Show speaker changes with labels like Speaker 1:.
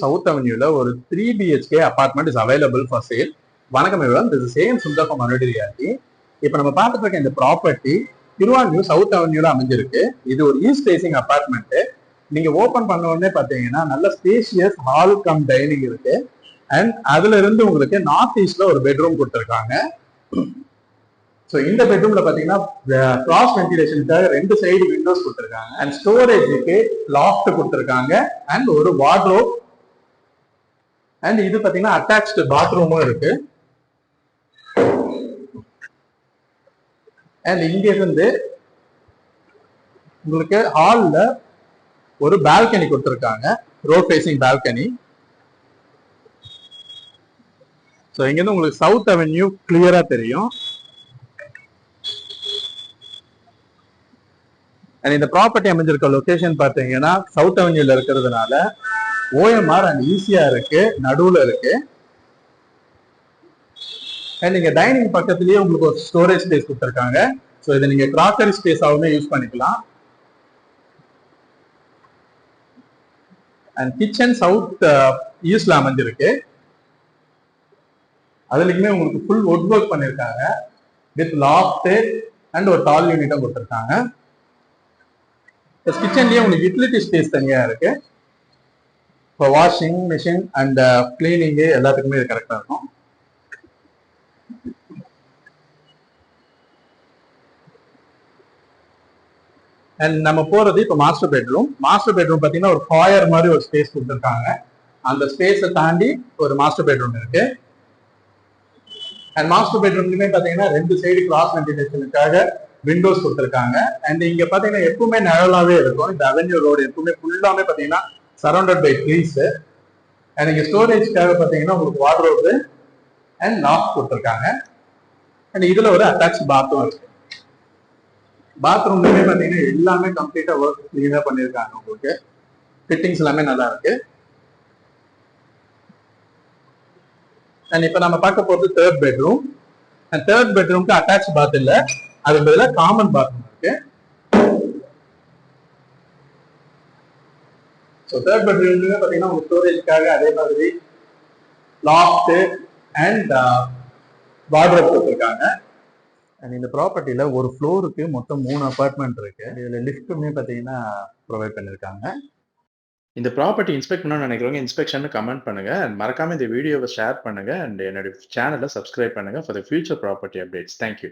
Speaker 1: South அவென்யூல ஒரு 3 BHK apartment is available for sale. வணக்கம் everyone, this is Shyam Sundar from Anudi reality. இப்போ நம்ம பார்த்துட்டு இருக்க இந்த ப்ராப்பர்ட்டி திருவான்மியூர் சவுத் அவென்யூல அமைஞ்சிருக்கு. இது ஒரு ஈஸ்ட் ஃபேசிங் அபார்ட்மெண்ட். நீங்க ஓபன் பண்ண உடனே பாத்தீங்கன்னா நல்ல ஸ்பேஷியஸ் ஹால் கம் டைனிங் இருக்கு. அண்ட் அதுல இருந்து உங்களுக்கு நார்த் ஈஸ்ட்ல ஒரு பெட்ரூம் கொடுத்துருக்காங்க. ஸோ இந்த பெட்ரூம்ல பாத்தீங்கன்னா கிராஸ் வென்டிலேஷனுக்காக 2 சைடு விண்டோஸ் கொடுத்துருக்காங்க. அண்ட் ஸ்டோரேஜுக்கு லாஃப்ட் கொடுத்துருக்காங்க அண்ட் ஒரு வார்ட்ரோப். அண்ட் இது பாத்தீங்கன்னா அட்டாச்டு பாத்ரூமும் இருக்கு. அண்ட் இங்க இருந்து உங்களுக்கு ஹால்ல ஒரு பால்கனி கொடுத்துருக்காங்க, ரோட் ஃபேசிங் பால்கனி. ஸோ இங்க இருந்து உங்களுக்கு சவுத் அவென்யூ கிளியரா தெரியும். இந்த ப்ராப்பர்ட்டி அமைஞ்சிருக்க லொகேஷன் பாத்தீங்கன்னா சவுத் அவென்யூல இருக்கிறதுனால OMR அண்ட் ஈஸியா இருக்கு, நடுவுல இருக்கு. அண்ட் நீங்க டைனிங் பக்கத்துலயே உங்களுக்கு ஒரு ஸ்டோரேஜ் ஸ்பேஸ் கொடுத்துருக்காங்க. ஸோ இதை நீங்க கிராக்கரி ஸ்பேஸாவுமே யூஸ் பண்ணிக்கலாம். அண்ட் கிச்சன் சவுத் ஈஸ்ட்ல அமைஞ்சிருக்கு. அதுலயுமே உங்களுக்கு ஃபுல் வுட் ஒர்க் பண்ணிருக்காங்க வித் லாஃப்ட் அண்ட் ஒரு டால் யூனிட்டும் கொடுத்துருக்காங்க. கிச்சன்லயே உங்களுக்கு யூட்டிலிட்டி ஸ்பேஸ் தனியா இருக்கு. இப்போ வாஷிங் மிஷின் அண்ட் கிளீனிங் எல்லாத்துக்குமே இது கரெக்டா இருக்கும். அண்ட் நம்ம போறது இப்போ மாஸ்டர் பெட்ரூம். மாஸ்டர் பெட்ரூம் பாத்தீங்கன்னா ஒரு ஃபாயர் மாதிரி ஒரு ஸ்பேஸ் கொடுத்துருக்காங்க. அந்த ஸ்பேஸை தாண்டி ஒரு மாஸ்டர் பெட்ரூம் இருக்கு. அண்ட் மாஸ்டர் பெட்ரூம்லயுமே பாத்தீங்கன்னா 2 சைடு கிராஸ் வென்டிலேஷனுக்காக விண்டோஸ் கொடுத்துருக்காங்க. அண்ட் இங்க பாத்தீங்கன்னா எப்பவுமே நிழலாவே இருக்கும். இந்த அவென்யூ ரோடு எப்பவுமே ஃபுல்லாமே பாத்தீங்கன்னா சரௌண்டட் பை ட்ரீஸ். அண்ட் இங்க ஸ்டோரேஜ்க்காக பாத்தீங்கன்னா உங்களுக்கு வார்ட்ரோப் அண்ட் லாஃப்ட் கொடுத்துருக்காங்க. அண்ட் இதுல ஒரு அட்டாச் பாத்ரூம் இருக்கு. பாத்ரூம்லயுமே பாத்தீங்கன்னா எல்லாமே கம்ப்ளீட்டா ஒர்க் கிளீனா பண்ணிருக்காங்க. உங்களுக்கு ஃபிட்டிங்ஸ் எல்லாமே நல்லா இருக்கு. அண்ட் இப்ப நம்ம பார்க்க போறது தேர்ட் பெட்ரூம். அண்ட் தேர்ட் பெட்ரூம்க்கு அட்டாச் பாத் இல்ல, அது பதிலாக காமன் பாத்ரூம் இருக்கு. ஸோ தேர்ட் பெட்ரூம்லயுமே பாத்தீங்கன்னா உங்க ஸ்டோரேஜ்க்காக அதே மாதிரி லாஃப்ட் அண்ட் வார்ட்ரோப் கொடுத்துருக்காங்க. அண்ட் இந்த ப்ராப்பர்ட்டியில ஒரு ஃப்ளோருக்கு மொத்தம் 3 அபார்ட்மெண்ட் இருக்கு. இதுல லிஃப்ட்டுமே பாத்தீங்கன்னா ப்ரொவைட் பண்ணிருக்காங்க.
Speaker 2: இந்த ப்ராப்பர்ட்டி இன்ஸ்பெக்ட் பண்ணணும்னு நினைக்கிறவங்க இன்ஸ்பெக்ஷன் கமெண்ட் பண்ணுங்க. அண்ட் மறக்காம இந்த வீடியோவை ஷேர் பண்ணுங்க. அண்ட் என்னோட சேனலை சப்ஸ்கிரைப் பண்ணுங்க for the future property updates. Thank you.